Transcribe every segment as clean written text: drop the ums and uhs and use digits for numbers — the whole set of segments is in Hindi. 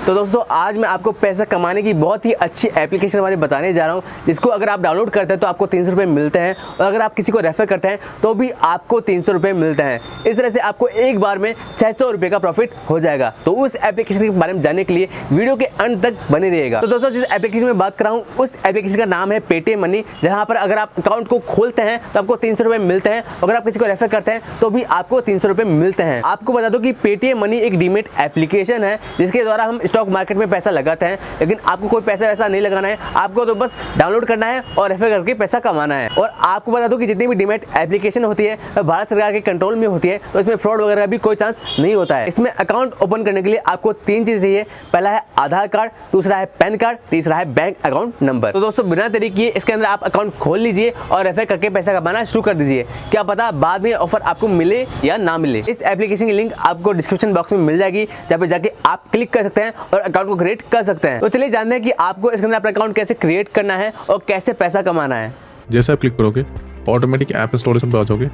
तो दोस्तों आज मैं आपको पैसा कमाने की बहुत ही अच्छी एप्लीकेशन वाले बताने जा रहा हूँ, जिसको अगर आप डाउनलोड करते हैं तो आपको 300 रुपये मिलते हैं, और अगर आप किसी को रेफर करते हैं तो भी आपको 300 रुपये मिलते हैं। इस तरह से आपको एक बार में 600 रुपये का प्रॉफिट हो जाएगा। तो उस एप्लीकेशन के बारे में जानने के लिए वीडियो के अंत तक बने रहिएगा। तो दोस्तों जिस एप्लीकेशन में बात कर रहा हूँ उस एप्लीकेशन का नाम है पेटीएम मनी, जहाँ पर अगर आप अकाउंट को खोलते हैं तो आपको 300 रुपये मिलते हैं, अगर आप किसी को रेफर करते हैं तो भी आपको 300 रुपये मिलते हैं। आपको बता दो कि पेटीएम मनी एक डीमेट एप्लीकेशन है जिसके द्वारा हम स्टॉक मार्केट में पैसा लगाते हैं, लेकिन आपको कोई पैसा वैसा नहीं लगाना है, आपको तो बस डाउनलोड करना है और रेफर करके पैसा कमाना है। और आपको बता दूं कि जितनी भी डीमेट एप्लीकेशन होती है वह भारत सरकार के कंट्रोल में होती है, तो इसमें फ्रॉड वगैरह भी कोई चांस नहीं होता है। इसमें अकाउंट ओपन करने के लिए आपको 3 चीज चाहिए। पहला है आधार कार्ड, दूसरा है पैन कार्ड, तीसरा है बैंक अकाउंट नंबर। तो दोस्तों बिना देरी किए इसके अंदर आप अकाउंट खोल लीजिए और रेफर करके पैसा कमाना शुरू कर दीजिए। क्या पता बाद में ऑफर आपको मिले या ना मिले। इस एप्लीकेशन की लिंक आपको डिस्क्रिप्शन बॉक्स में मिल जाएगी, जहाँ पे जाके आप क्लिक कर सकते हैं और अकाउंट को क्रिएट कर सकते हैं। तो चलिए जानते हैं कि आपको इसके अंदर अपना अकाउंट कैसे क्रिएट करना है और कैसे पैसा कमाना है। जैसे आप क्लिक करोगे ऑटोमेटिक ऐप इंस्टॉलेशन पे आ जाओगे।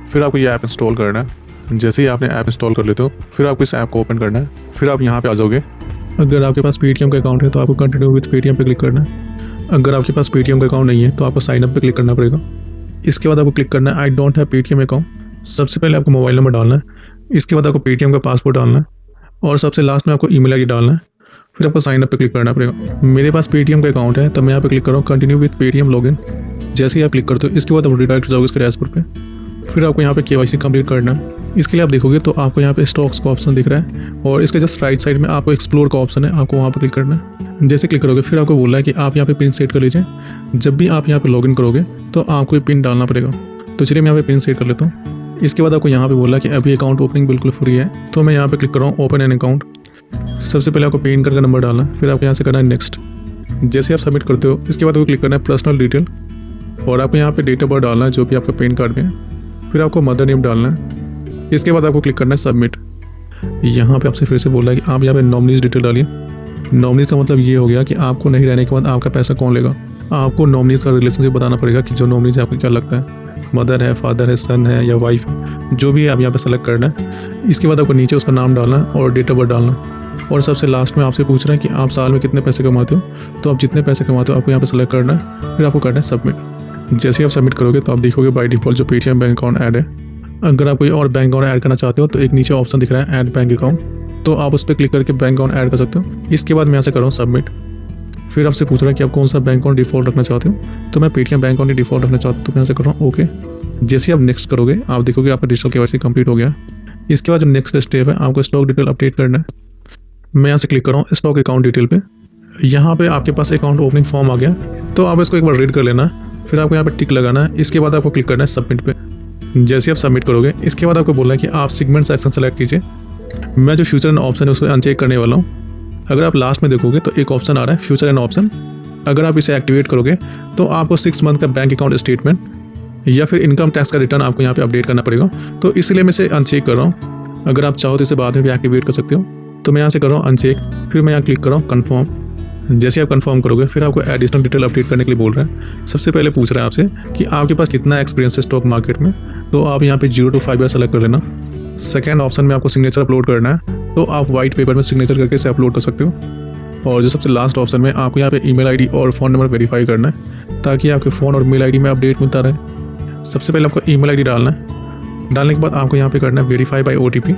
फिर आपको ये ऐप इंस्टॉल करना है। जैसे ही आपने ऐप इंस्टॉल कर लेते हो फिर आपको इस ऐप को ओपन करना है। फिर आप यहाँ पे आ जाओगे। अगर आपके पास पेटीएम का अकाउंट है तो आपको कंटिन्यू विद पेटीएम पे क्लिक करना है। अगर आपके पास पेटीएम का अकाउंट नहीं है तो आपको साइन अप पे क्लिक करना पड़ेगा। इसके बाद आपको क्लिक करना है I don't have Paytm account. सबसे पहले आपको मोबाइल नंबर डालना है, इसके बाद आपको पेटीएम का पासवर्ड डालना है और सबसे लास्ट में आपको ईमेल आईडी डालना है। फिर आपको साइन अप पे क्लिक करना पड़ेगा। मेरे पास पेटीएम का अकाउंट है तो मैं यहाँ पे क्लिक कर रहा हूँ कंटिन्यू विद पेटीएम लॉगिन। जैसे ही आप क्लिक करते हो इसके बाद आप रिडायरेक्ट हो जाओगे इसके डैशबोर्ड पे। फिर आपको यहाँ पे केवाईसी कंप्लीट करना है। इसके लिए आप देखोगे तो आपको यहाँ पे स्टॉक्स का ऑप्शन दिख रहा है और इसके जस्ट राइट साइड में आपको एक्सप्लोर का ऑप्शन है, आपको वहाँ पर क्लिक करना है। जैसे क्लिक करोगे फिर आपको बोला है कि आप यहाँ पे पिन सेट कर लीजिए। जब भी आप यहाँ पे लॉगिन करोगे तो आपको पिन डालना पड़ेगा। तो चलिए मैं यहाँ पे पिन सेट कर लेता हूँ। इसके बाद आपको यहाँ पे बोला कि अभी अकाउंट ओपनिंग बिल्कुल फ्री है, तो मैं यहाँ पे क्लिक कर रहा हूँ ओपन एन अकाउंट। सबसे पहले आपको पैन कार्ड का नंबर डालना है, फिर आपको यहाँ से करना है नेक्स्ट। जैसे आप सबमिट करते हो इसके बाद आपको क्लिक करना है पर्सनल डिटेल और आपको यहाँ पे डेट ऑफ बर्थ डालना है जो भी आपका पैन कार्ड में है। फिर आपको मदर नेम डालना है। इसके बाद आपको क्लिक करना है सबमिट। यहाँ पे आपसे फिर से बोला है कि आप यहाँ पे नॉमिनीज डिटेल डालिए। नॉमिनीज का मतलब ये हो गया कि आपको नहीं रहने के बाद आपका पैसा कौन लेगा। आपको नॉमिनीज का रिलेशनशिप बताना पड़ेगा कि जो नॉमिनीज आपको क्या लगता है, मदर है, फादर है, सन है या वाइफ है, जो भी है आप यहाँ पे सेलेक्ट करना है। इसके बाद आपको नीचे उसका नाम डालना है और डेट ऑफ बर्थ डालना है। और सबसे लास्ट में आपसे पूछ रहा है कि आप साल में कितने पैसे कमाते हो, तो आप जितने पैसे कमाते हो आपको यहाँ पे सेलेक्ट करना है। फिर आपको करना है सबमिट। जैसे ही आप सबमिट करोगे तो आप देखोगे बाय डिफॉल्ट जो पेटीएम बैंक अकाउंट ऐड है। अगर आप कोई और बैंक अकाउंट ऐड करना चाहते हो तो एक नीचे ऑप्शन दिख रहा है ऐड बैंक अकाउंट, तो आप उस पर क्लिक करके बैंक अकाउंट ऐड कर सकते हो। इसके बाद मैं यहाँ से कर रहा हूँ सबमिट। फिर आपसे पूछ रहा है कि आप कौन सा बैंक अकाउंट डिफॉल्ट रखना चाहते हो, तो मैं पेटीएम बैंक अकाउंट डिफॉल्ट रखना चाहता हूँ, तो मैं यहाँ से कर रहा हूँ ओके। जैसे आप नेक्स्ट करोगे आप देखोगे आपका डिजिटल केवाईसी कंप्लीट हो गया। इसके बाद जो नेक्स्ट स्टेप है आपको स्टॉक डिटेल अपडेट करना है। मैं यहाँ से क्लिक कर रहा हूँ स्टॉक अकाउंट डिटेल पे। यहाँ पे आपके पास अकाउंट ओपनिंग फॉर्म आ गया, तो आप इसको एक बार रीड कर लेना। फिर आपको यहाँ पे टिक लगाना है। इसके बाद आपको क्लिक करना है सबमिट पे। जैसे आप सबमिट करोगे इसके बाद आपको बोलना है कि आप सेगमेंट सेक्शन सेलेक्ट कीजिए। मैं जो फ्यूचर एंड ऑप्शन है उसको अनचेक करने वाला हूँ। अगर आप लास्ट में देखोगे तो एक ऑप्शन आ रहा है फ्यूचर एंड ऑप्शन। अगर आप इसे एक्टिवेट करोगे तो आपको 6 मंथ का बैंक अकाउंट स्टेटमेंट या फिर इनकम टैक्स का रिटर्न आपको यहाँ पे अपडेट करना पड़ेगा, तो इसलिए मैं इसे अनचेक कर रहा हूँ। अगर आप चाहो तो इसे बाद में भी एक्टिवेट कर सकते हो, तो मैं यहाँ से कर रहा हूँ अनचेक। फिर मैं यहाँ क्लिक कर रहा हूँ कन्फर्म। जैसे आप कंफर्म करोगे फिर आपको एडिशनल डिटेल अपडेट करने के लिए बोल रहा है। सबसे पहले पूछ रहा है आपसे कि आपके पास कितना एक्सपीरियंस है स्टॉक मार्केट में, तो आप यहाँ पे 0 to 5 ईयर सेलेक्ट कर लेना। सेकेंड ऑप्शन में आपको सिग्नेचर अपलोड करना है, तो आप व्हाइट पेपर में सिग्नेचर करके इसे अपलोड कर सकते हो। और जो सबसे लास्ट ऑप्शन में आपको यहाँ पे ईमेल आईडी और फ़ोन नंबर वेरीफाई करना है, ताकि आपके फ़ोन और मेल आईडी में अपडेट मिलता रहे। सबसे पहले आपको ईमेल आईडी डालना है। डालने के बाद आपको यहाँ पे करना है वेरीफाई बाय OTP।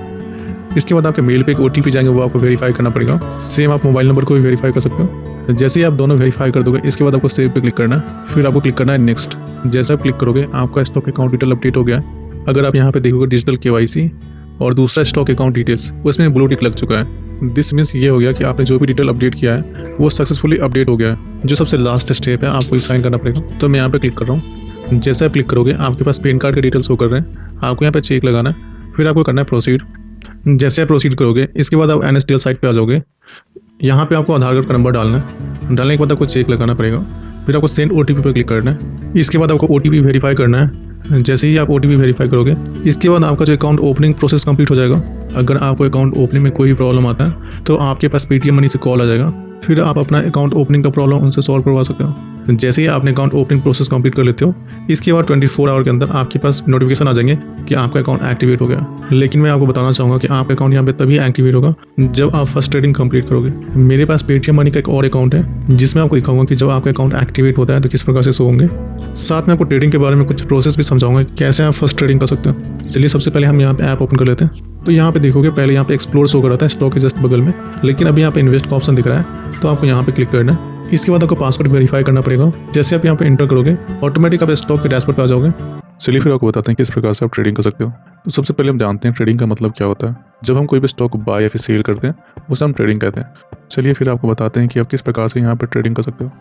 इसके बाद आपके मेल पे एक OTP जाएंगे, वो आपको वेरीफाई करना पड़ेगा। सेम आप मोबाइल नंबर को भी वेरीफाई कर सकते हो। जैसे ही आप दोनों वेरीफाई कर दोगे इसके बाद आपको सेव पे क्लिक करना है। फिर आपको क्लिक करना है नेक्स्ट। जैसे आप क्लिक करोगे आपका स्टॉक अकाउंट डिटेल अपडेट हो गया। अगर आप यहाँ पे देखोगे डिजिटल केवाईसी और दूसरा स्टॉक अकाउंट डिटेल्स, उसमें ब्लू टिक लग चुका है। दिस मीन्स ये हो गया कि आपने जो भी डिटेल अपडेट किया है वो सक्सेसफुली अपडेट हो गया है। जो सबसे लास्ट स्टेप है आपको साइन करना पड़ेगा, तो मैं यहाँ पे क्लिक कर रहा हूँ। जैसे आप क्लिक करोगे आपके पास पैन कार्ड के डिटेल्स शो कर रहे हैं, आपको यहाँ पे चेक लगाना है। फिर आपको करना है प्रोसीड। जैसे आप प्रोसीड करोगे इसके बाद आप NSDL साइट पे आ जाओगे। यहाँ पे आपको आधार कार्ड का नंबर डालना है। डालने के बाद आपको चेक लगाना पड़ेगा। फिर आपको सेंड OTP पर क्लिक करना है। इसके बाद आपको OTP वेरीफाई करना है। जैसे ही आप OTP वेरीफाई करोगे इसके बाद आपका जो अकाउंट ओपनिंग प्रोसेस कंप्लीट हो जाएगा। अगर आपको अकाउंट ओपनिंग में कोई भी प्रॉब्लम आता है तो आपके पास पेटीएम मनी से कॉल आ जाएगा। फिर आप अपना अकाउंट ओपनिंग का प्रॉब्लम उनसे सॉल्व करवा सकते हो। जैसे ही आपने अकाउंट ओपनिंग प्रोसेस कंप्लीट कर लेते हो, इसके बाद 24 आवर के अंदर आपके पास नोटिफिकेशन आ जाएंगे कि आपका अकाउंट एक्टिवेट हो गया। लेकिन मैं आपको बताना चाहूँगा कि आपका अकाउंट यहाँ पे तभी एक्टिवेट होगा जब आप फर्स्ट ट्रेडिंग कंप्लीट करोगे। मेरे पास पेटीएम मनी का एक और अकाउंट है जिसमें आपको दिखाऊंगा कि जब आपका अकाउंट एक्टिवेट होता है तो किस प्रकार से शो होंगे। साथ में आपको ट्रेडिंग के बारे में कुछ प्रोसेस भी समझाऊंगा कैसे आप फर्स्ट ट्रेडिंग कर सकते हो। चलिए सबसे पहले हम यहाँ पे ऐप ओपन कर लेते हैं। तो यहाँ पे देखोगे पहले यहाँ पे एक्सप्लोर शो कर रहा था स्टॉक के जस्ट बगल में, लेकिन अभी यहाँ पे इन्वेस्ट का ऑप्शन दिख रहा है, तो आपको यहाँ पे क्लिक करना है। इसके बाद आपको पासवर्ड वेरीफाई करना पड़ेगा। जैसे आप यहाँ पे एंटर करोगे ऑटोमेटिक आप स्टॉक के डैशबोर्ड पे आ जाओगे। चलिए फिर आपको बताते हैं किस प्रकार से आप ट्रेडिंग कर सकते हो। तो सबसे पहले हम जानते हैं ट्रेडिंग का मतलब क्या होता है। जब हम कोई भी स्टॉक को बाय या फिर सेल करते हैं उसे हम ट्रेडिंग कहते हैं। चलिए फिर आपको बताते हैं कि आप किस प्रकार से यहाँ पे ट्रेडिंग कर सकते हो।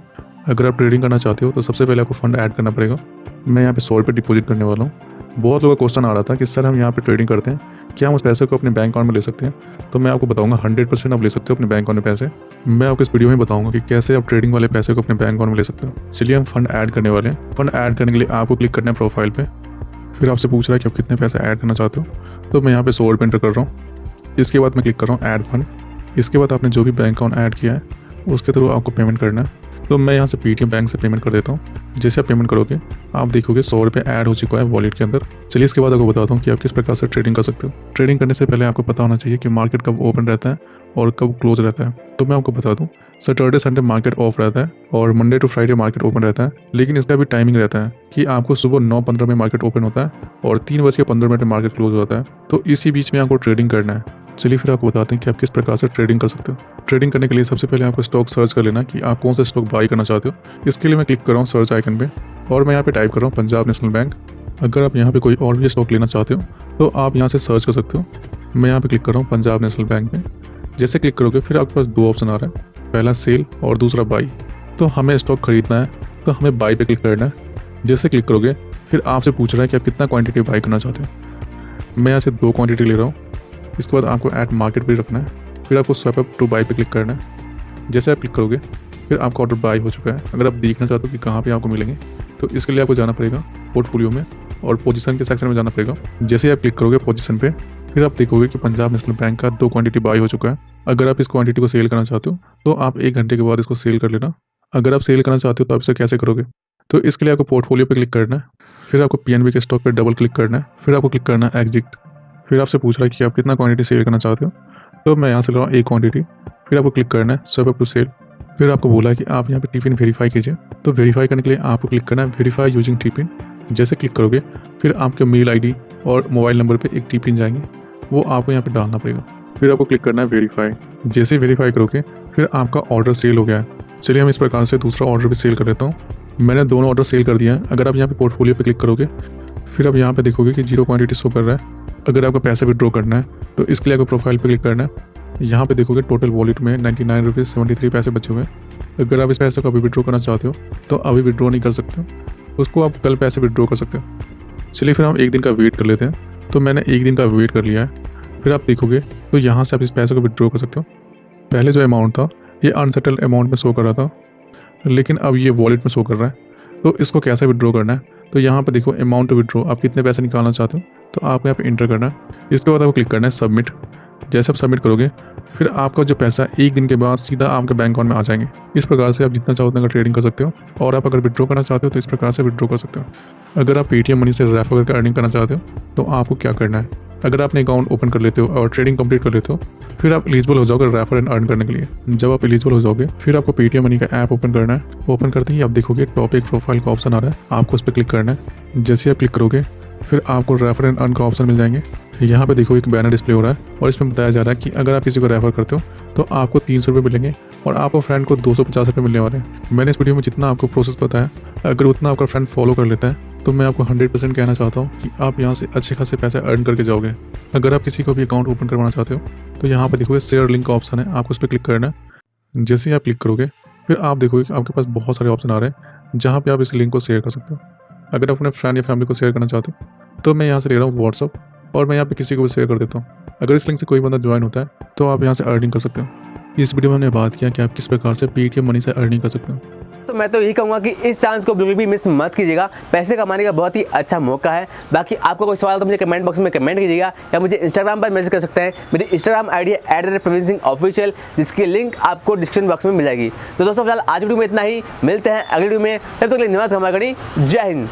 अगर आप ट्रेडिंग करना चाहते हो तो सबसे पहले आपको फंड ऐड करना पड़ेगा। मैं यहाँ पे 100 रुपये डिपॉजिट करने वाला हूँ। बहुत लोगों का क्वेश्चन आ रहा था कि सर हम यहाँ पे ट्रेडिंग करते हैं, क्या हम उस पैसे को अपने बैंक अकाउंट में ले सकते हैं? तो मैं आपको बताऊंगा 100% आप ले सकते हो अपने बैंक अकाउंट में पैसे। मैं आपको इस वीडियो में बताऊंगा कि कैसे आप ट्रेडिंग वाले पैसे को अपने बैंक अकाउंट में ले सकते हो। चलिए हम फंड ऐड करने वाले हैं। फंड ऐड करने के लिए आपको क्लिक करना है प्रोफाइल पे। फिर आपसे पूछ रहा है कि आप कितने पैसे ऐड करना चाहते हो। तो मैं यहाँ पे 100 रुपये एंटर कर रहा हूँ। इसके बाद मैं क्लिक कर रहा हूँ ऐड फंड। इसके बाद आपने जो भी बैंक अकाउंट ऐड किया है उसके थ्रू आपको पेमेंट करना है। तो मैं यहाँ से पेटीएम बैंक से पेमेंट कर देता हूँ। जैसे आप पेमेंट करोगे आप देखोगे 100 रुपये ऐड हो चुका है वॉलेट के अंदर। चलिए इसके बाद आपको बताता हूँ कि आप किस प्रकार से ट्रेडिंग कर सकते हो। ट्रेडिंग करने से पहले आपको पता होना चाहिए कि मार्केट कब ओपन रहता है और कब क्लोज रहता है। तो मैं आपको बता दूँ, सैटरडे संडे मार्केट ऑफ रहता है और Monday to Friday market open रहता है। लेकिन इसका भी टाइमिंग रहता है कि आपको सुबह 9:15 में मार्केट ओपन होता है और 3:15 में मार्केट क्लोज होता है। तो इसी बीच में आपको ट्रेडिंग करना है। चलिए फिर आपको बताते हैं कि आप किस प्रकार से ट्रेडिंग कर सकते हो। ट्रेडिंग करने के लिए सबसे पहले आपको स्टॉक सर्च कर लेना कि आप कौन सा स्टॉक बाई करना चाहते हो। इसके लिए मैं क्लिक कर रहा हूँ सर्च आइकन पे और मैं यहाँ पे टाइप कर रहा हूँ पंजाब नेशनल बैंक। अगर आप यहाँ पे कोई और भी स्टॉक लेना चाहते हो तो आप यहाँ से सर्च कर सकते हो। मैं यहाँ पे क्लिक कर रहा हूँ पंजाब नेशनल बैंक में। जैसे क्लिक करोगे फिर आपके पास 2 ऑप्शन आ रहा है, पहला सेल और दूसरा बाई। तो हमें स्टॉक खरीदना है तो हमें बाई पे क्लिक करना है। जैसे क्लिक करोगे फिर आपसे पूछ रहा है कि आप कितना क्वांटिटी बाई करना चाहते हो। मैं यहाँ से 2 क्वांटिटी ले रहा हूँ। इसके बाद आपको ऐड मार्केट पे रखना है। फिर आपको स्वैप अप टू बाई पे क्लिक करना है। जैसे आप क्लिक करोगे फिर आपका ऑर्डर बाई हो चुका है। अगर आप देखना चाहते हो कि कहाँ पे आपको मिलेंगे तो इसके लिए आपको जाना पड़ेगा पोर्टफोलियो में और पोजीशन के सेक्शन में जाना पड़ेगा। जैसे आप क्लिक करोगे पोजीशन पे फिर आप देखोगे कि पंजाब नेशनल बैंक का 2 क्वांटिटी बाई हो चुका है। अगर आप इस क्वांटिटी को सेल करना चाहते हो तो आप 1 घंटे के बाद इसको सेल कर लेना। अगर आप सेल करना चाहते हो तो आप इसे कैसे करोगे, तो इसके लिए आपको पोर्टफोलियो पे क्लिक करना है। फिर आपको पीएनबी के स्टॉक पे डबल क्लिक करना है। फिर आपको क्लिक करना है एग्जिट। फिर आपसे पूछ रहा है कि आप कितना क्वांटिटी सेल करना चाहते हो। तो मैं यहाँ से ले रहा हूँ 1 क्वांटिटी। फिर आपको क्लिक करना है स्वैप अप टू सेल। फिर आपको बोला है कि आप यहाँ पे टिपिन वेरीफाई कीजिए। तो वेरीफाई करने के लिए आपको क्लिक करना है वेरीफाई यूजिंग टिपिन। जैसे क्लिक करोगे फिर आपके मेल आईडी और मोबाइल नंबर पे एक टिपिन जाएंगे, वो आपको यहाँ पे डालना पड़ेगा। फिर आपको क्लिक करना है वेरीफाई। जैसे वेरीफाई करोगे फिर आपका ऑर्डर सेल हो गया है। चलिए हम इस प्रकार से दूसरा ऑर्डर भी सेल कर लेता हूँ। मैंने दोनों ऑर्डर सेल कर दिया है। अगर आप यहाँ पे पोर्टफोलियो पे क्लिक करोगे फिर आप यहाँ पे देखोगे कि 0 क्वांटिटी शो कर रहा है। अगर आपको पैसे विड्रॉ करना है तो इसके लिए आपको प्रोफाइल पे क्लिक करना है। यहाँ पे देखोगे टोटल वॉलेट में 99 रुपीज़ 73 पैसे बचे हुए हैं। अगर आप इस पैसे को अभी विड्रॉ करना चाहते हो तो अभी विड्रॉ नहीं कर सकते, उसको आप कल पैसे विड्रॉ कर सकते हो। चलिए फिर हम 1 दिन का वेट कर लेते हैं। तो मैंने 1 दिन का वेट कर लिया है। फिर आप देखोगे तो यहाँ से आप इस पैसे को विड्रॉ कर सकते हो। पहले जो अमाउंट था ये अनसेटल्ड अमाउंट में शो कर रहा था, लेकिन अब ये वॉलेट में शो कर रहा है। तो इसको कैसे विड्रॉ करना है, तो यहाँ पर देखो अमाउंट टू विड्रॉ, आप कितने पैसे निकालना चाहते हो तो आपको यहाँ पे इंटर करना है। इसके बाद आपको क्लिक करना है सबमिट। जैसे आप सबमिट करोगे फिर आपका जो पैसा 1 दिन के बाद सीधा आपके बैंक अकाउंट में आ जाएंगे। इस प्रकार से आप जितना चाहो उतना ट्रेडिंग कर सकते हो। और आप अगर विड्रॉ करना चाहते हो तो इस प्रकार से विड्रॉ कर सकते हो। अगर आप पेटीएम मनी से रेफर करके अर्निंग करना चाहते हो तो आपको क्या करना है, अगर आपने अकाउंट ओपन कर लेते हो और ट्रेडिंग कंप्लीट कर लेते हो फिर आप एलिजिबल हो जाओगे रेफर एंड अर्न करने के लिए। जब आप एलिजिबल हो जाओगे फिर आपको पेटीएम मनी का ऐप ओपन करना है। ओपन करते ही आप देखोगे टॉप एक प्रोफाइल का ऑप्शन आ रहा है, आपको उस पर क्लिक करना है। जैसे आप क्लिक करोगे फिर आपको रेफर एंड अर्न का ऑप्शन मिल जाएंगे। यहाँ पे देखो एक बैनर डिस्प्ले हो रहा है और इसमें बताया जा रहा है कि अगर आप किसी को रेफर करते हो तो आपको 300 रुपये मिलेंगे और आपको फ्रेंड को 250 रुपये मिलने वाले हैं। मैंने इस वीडियो में जितना आपको प्रोसेस बताया, अगर उतना आपका फ्रेंड फॉलो कर लेता है तो मैं आपको 100% कहना चाहता हूँ कि आप यहाँ से अच्छे खासे पैसे अर्न करके जाओगे। अगर आप किसी को भी अकाउंट ओपन करवाना चाहते हो तो यहाँ पर देखोगे शेयर लिंक का ऑप्शन है, आपको उस पर क्लिक करना है। जैसे ही आप क्लिक करोगे फिर आप देखोगे कि आपके पास बहुत सारे ऑप्शन आ रहे हैं जहाँ पे आप इस लिंक को शेयर कर सकते हो। अगर आप अपने फ्रेंड या फैमिली को शेयर करना चाहते हो तो मैं यहाँ से ले रहा हूँ व्हाट्सअप और मैं यहाँ पे किसी को भी शेयर कर देता हूँ। अगर इस लिंक से कोई बंदा ज्वाइन होता है तो आप यहाँ से अर्निंग कर सकते हो। इस वीडियो में हमने बात किया कि आप किस प्रकार से पेटीएम मनी से अर्निंग कर सकते हैं। तो मैं तो यही कहूँगा कि इस चांस को बिल्कुल भी मिस मत कीजिएगा। पैसे कमाने का बहुत ही अच्छा मौका है। बाकी आपको कोई सवाल तो मुझे कमेंट बॉक्स में कमेंट कीजिएगा या मुझे इंस्टाग्राम पर मैसेज कर सकते हैं। मेरी इंस्टाग्राम आईडी है @प्रवीण_सिंह_ऑफिशियल, जिसकी लिंक आपको डिस्क्रिप्शन बॉक्स में मिल जाएगी। तो दोस्तों फिलहाल आज वीडियो में इतना ही, मिलते हैं अगली वीडियो में। तब तक के लिए धन्यवाद। जय हिंद।